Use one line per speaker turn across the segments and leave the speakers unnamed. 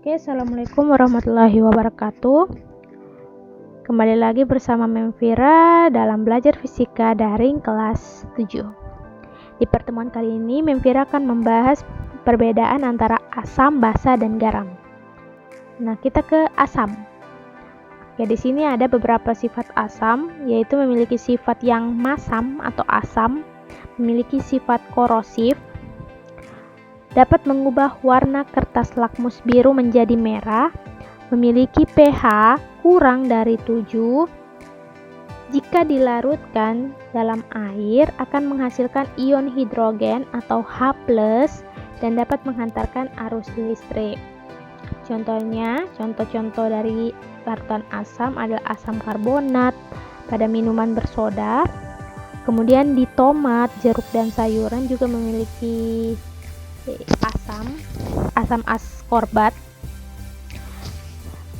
Assalamualaikum warahmatullahi wabarakatuh. Kembali lagi bersama Memvira dalam belajar fisika daring kelas 7. Di pertemuan kali ini Memvira akan membahas perbedaan antara asam, basa, dan garam. Nah, kita ke asam. Oke, di sini ada beberapa sifat asam, yaitu memiliki sifat yang masam atau asam, memiliki sifat korosif, dapat mengubah warna kertas lakmus biru menjadi merah, memiliki pH kurang dari 7. Jika dilarutkan dalam air akan menghasilkan ion hidrogen atau H+, dan dapat menghantarkan arus listrik. Contoh-contoh dari larutan asam adalah asam karbonat pada minuman bersoda. Kemudian di tomat, jeruk, dan sayuran juga memiliki asam askorbat.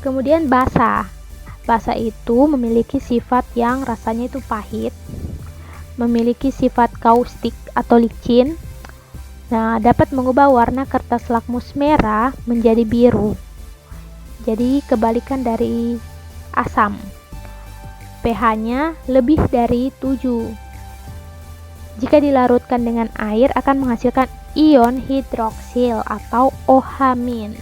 Kemudian basa itu memiliki sifat yang rasanya itu pahit, memiliki sifat kaustik atau licin. Nah, dapat mengubah warna kertas lakmus merah menjadi biru. Jadi kebalikan dari asam, pH-nya lebih dari 7. Jika dilarutkan dengan air akan menghasilkan ion hidroksil atau OH-,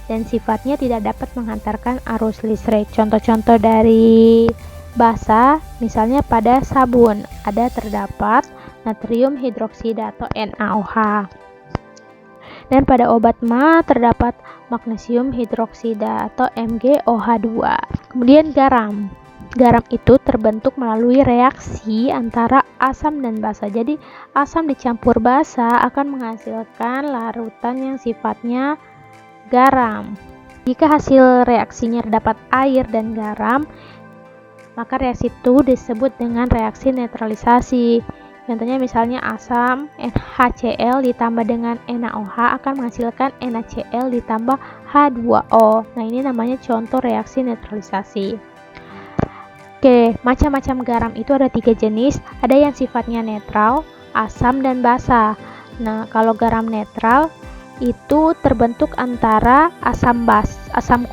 dan sifatnya tidak dapat menghantarkan arus listrik. Contoh-contoh dari basa, misalnya pada sabun terdapat natrium hidroksida atau NaOH, dan pada obat MA terdapat magnesium hidroksida atau MgOH2. Kemudian garam itu terbentuk melalui reaksi antara asam dan basa. Jadi asam dicampur basa akan menghasilkan larutan yang sifatnya garam. Jika hasil reaksinya terdapat air dan garam, maka reaksi itu disebut dengan reaksi netralisasi. Contohnya misalnya asam NaCl ditambah dengan NaOH akan menghasilkan NaCl ditambah H2O. Nah, ini namanya contoh reaksi netralisasi. Oke, macam-macam garam itu ada 3 jenis. Ada yang sifatnya netral, asam, dan basa. Nah, kalau garam netral itu terbentuk antara asam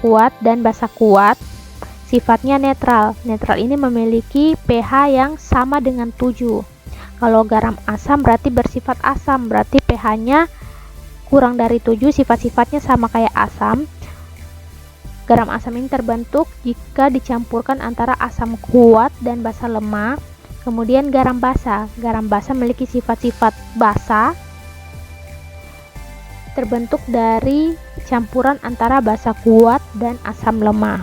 kuat dan basa kuat. Sifatnya netral. Netral ini memiliki pH yang sama dengan 7. Kalau garam asam berarti bersifat asam, berarti pH-nya kurang dari 7, sifat-sifatnya sama kayak asam. Garam asam ini terbentuk jika dicampurkan antara asam kuat dan basa lemah. Kemudian garam basa memiliki sifat-sifat basa, terbentuk dari campuran antara basa kuat dan asam lemah.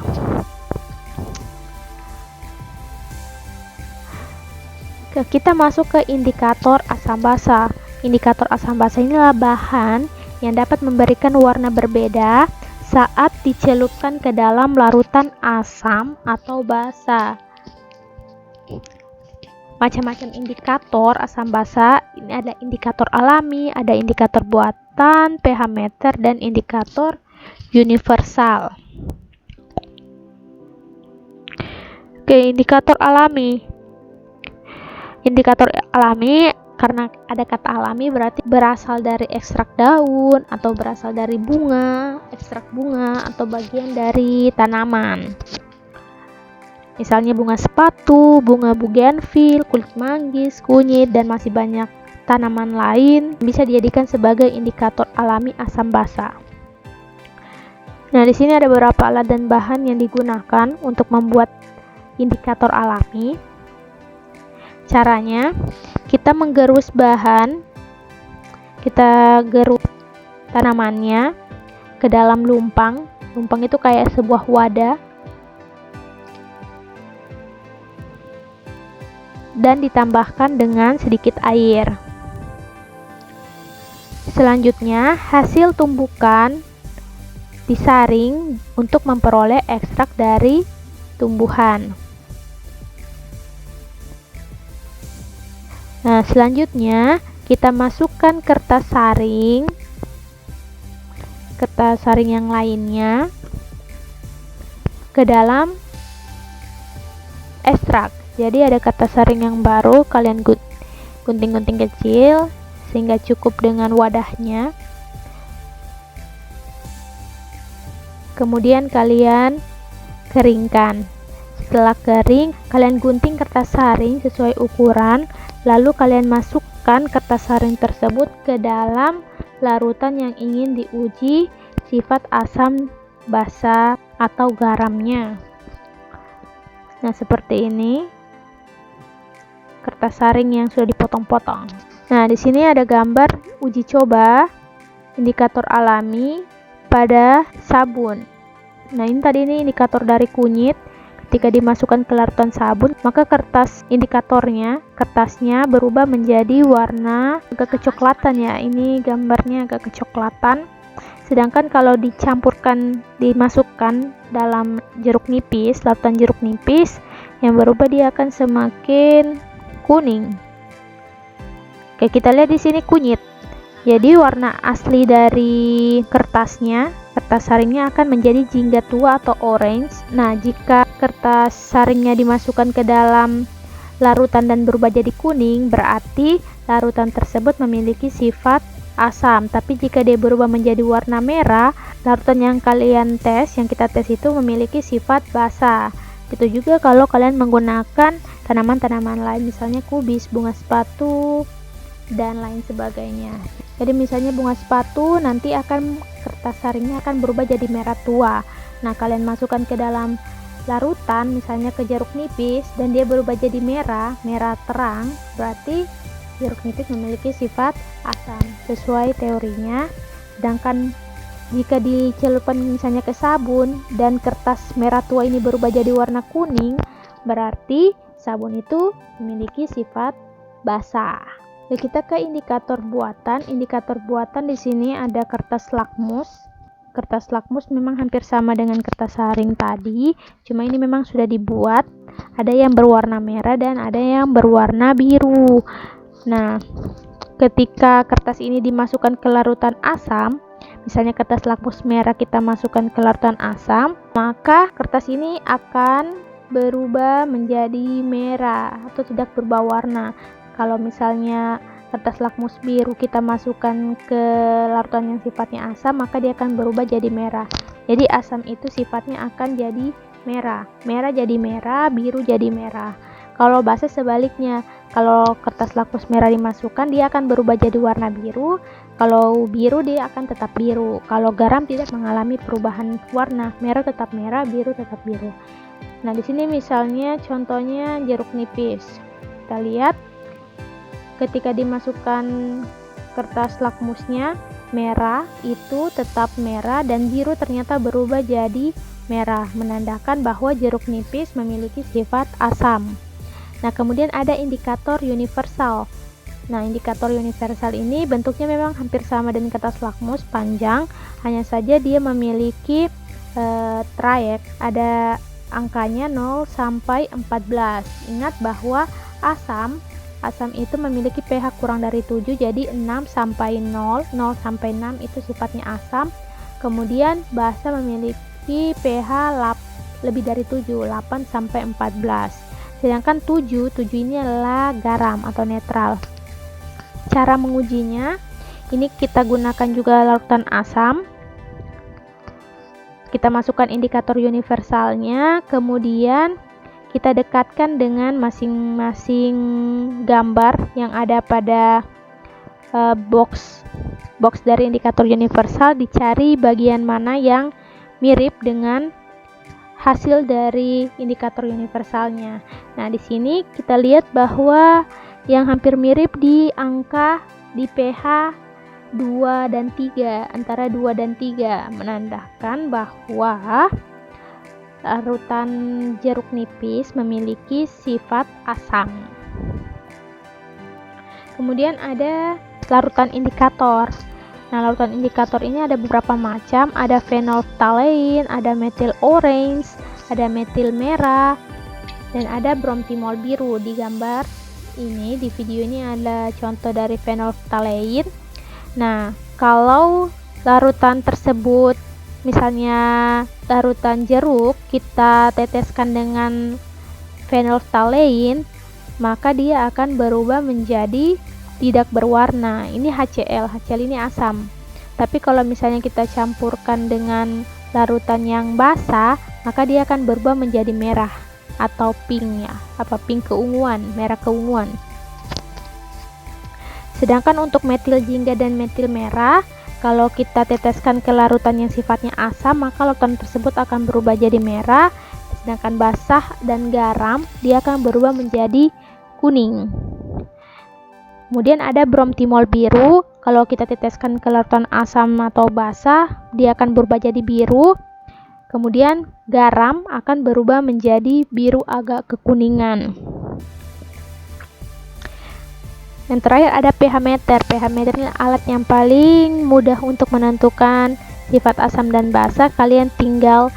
Kita masuk ke indikator asam basa. Indikator asam basa inilah bahan yang dapat memberikan warna berbeda saat dicelupkan ke dalam larutan asam atau basa. Macam-macam indikator asam basa, ini ada indikator alami, ada indikator buatan, pH meter, dan indikator universal. Oke, indikator alami. Indikator alami karena ada kata alami berarti berasal dari ekstrak daun atau berasal dari bunga, ekstrak bunga atau bagian dari tanaman. Misalnya bunga sepatu, bunga bugenvil, kulit manggis, kunyit, dan masih banyak tanaman lain bisa dijadikan sebagai indikator alami asam basa. Nah, di sini ada beberapa alat dan bahan yang digunakan untuk membuat indikator alami. Caranya, kita menggerus bahan, kita gerus tanamannya ke dalam lumpang. Lumpang itu kayak sebuah wadah, dan ditambahkan dengan sedikit air. Selanjutnya, hasil tumbukan disaring untuk memperoleh ekstrak dari tumbuhan. Nah, selanjutnya kita masukkan kertas saring yang lainnya ke dalam ekstrak. Jadi ada kertas saring yang baru, kalian gunting-gunting kecil sehingga cukup dengan wadahnya. Kemudian kalian keringkan. Setelah kering, kalian gunting kertas saring sesuai ukuran, lalu kalian masukkan kertas saring tersebut ke dalam larutan yang ingin diuji sifat asam, basa, atau garamnya. Nah, seperti ini kertas saring yang sudah dipotong-potong. Nah, di sini ada gambar uji coba indikator alami pada sabun. Nah, ini tadi indikator dari kunyit. Ketika dimasukkan ke larutan sabun, maka kertasnya berubah menjadi warna agak kecoklatan ya. Ini gambarnya agak kecoklatan. Sedangkan kalau dimasukkan dalam jeruk nipis, larutan jeruk nipis, yang berubah dia akan semakin kuning. Oke, kita lihat di sini kunyit. Jadi warna asli dari kertas saringnya akan menjadi jingga tua atau orange. Nah, jika kertas saringnya dimasukkan ke dalam larutan dan berubah jadi kuning, berarti larutan tersebut memiliki sifat asam. Tapi jika dia berubah menjadi warna merah, larutan yang kita tes itu memiliki sifat basa. Itu juga kalau kalian menggunakan tanaman-tanaman lain, misalnya kubis, bunga sepatu, dan lain sebagainya. Jadi misalnya bunga sepatu, nanti kertas saringnya akan berubah jadi merah tua. Nah, kalian masukkan ke dalam larutan, misalnya ke jeruk nipis, dan dia berubah jadi merah terang, berarti jeruk nipis memiliki sifat asam sesuai teorinya. Sedangkan jika dicelupkan misalnya ke sabun dan kertas merah tua ini berubah jadi warna kuning, berarti sabun itu memiliki sifat basa. Ya, kita ke indikator buatan. Indikator buatan di sini ada kertas lakmus. Kertas lakmus memang hampir sama dengan kertas saring tadi, cuma ini memang sudah dibuat. Ada yang berwarna merah dan ada yang berwarna biru. Nah, ketika kertas ini dimasukkan ke larutan asam, misalnya kertas lakmus merah kita masukkan ke larutan asam, maka kertas ini akan berubah menjadi merah atau tidak berubah warna. Kalau misalnya kertas lakmus biru kita masukkan ke larutan yang sifatnya asam, maka dia akan berubah jadi merah. Jadi asam itu sifatnya akan jadi merah. Merah jadi merah, biru jadi merah. Kalau basa sebaliknya, kalau kertas lakmus merah dimasukkan, dia akan berubah jadi warna biru. Kalau biru dia akan tetap biru. Kalau garam tidak mengalami perubahan warna, merah tetap merah, biru tetap biru. Nah, di sini misalnya contohnya jeruk nipis. Kita lihat ketika dimasukkan kertas lakmusnya merah, itu tetap merah, dan biru ternyata berubah jadi merah, menandakan bahwa jeruk nipis memiliki sifat asam. Nah, kemudian ada indikator universal. Nah, indikator universal ini bentuknya memang hampir sama dengan kertas lakmus, panjang, hanya saja dia memiliki trayek, ada angkanya 0 sampai 14. Ingat bahwa asam itu memiliki pH kurang dari 7, jadi 6 sampai 0 sampai 6 itu sifatnya asam. Kemudian basa memiliki pH lebih dari 7, 8 sampai 14. Sedangkan 7 ini adalah garam atau netral. Cara mengujinya, ini kita gunakan juga larutan asam. Kita masukkan indikator universalnya, kemudian kita dekatkan dengan masing-masing gambar yang ada pada box dari indikator universal, dicari bagian mana yang mirip dengan hasil dari indikator universalnya. Nah, di sini kita lihat bahwa yang hampir mirip di angka di pH 2 dan 3, antara 2 dan 3, menandakan bahwa larutan jeruk nipis memiliki sifat asam. Kemudian ada larutan indikator. Nah, larutan indikator ini ada beberapa macam, ada phenolphthalein, ada metil orange, ada metil merah, dan ada bromthimol biru. Di gambar ini, di video ini ada contoh dari phenolphthalein. Nah, kalau larutan tersebut, misalnya larutan jeruk, kita teteskan dengan phenolphthalein, maka dia akan berubah menjadi tidak berwarna. Ini HCl ini asam. Tapi kalau misalnya kita campurkan dengan larutan yang basah, maka dia akan berubah menjadi merah atau pink ya, pink keunguan, merah keunguan. Sedangkan untuk metil jingga dan metil merah, kalau kita teteskan ke larutan yang sifatnya asam, maka larutan tersebut akan berubah jadi merah. Sedangkan basah dan garam, dia akan berubah menjadi kuning. Kemudian ada bromtimol biru, kalau kita teteskan ke larutan asam atau basah, dia akan berubah jadi biru. Kemudian garam akan berubah menjadi biru agak kekuningan. Yang terakhir ada pH meter. pH meter ini alat yang paling mudah untuk menentukan sifat asam dan basa. Kalian tinggal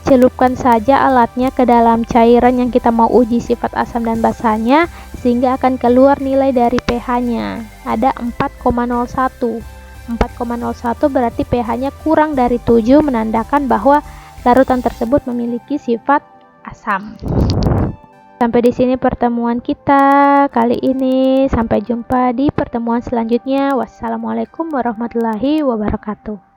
celupkan saja alatnya ke dalam cairan yang kita mau uji sifat asam dan basanya, sehingga akan keluar nilai dari pH-nya. Ada 4,01. 4,01 berarti pH-nya kurang dari 7, menandakan bahwa larutan tersebut memiliki sifat asam. Sampai di sini pertemuan kita kali ini. Sampai jumpa di pertemuan selanjutnya. Wassalamualaikum warahmatullahi wabarakatuh.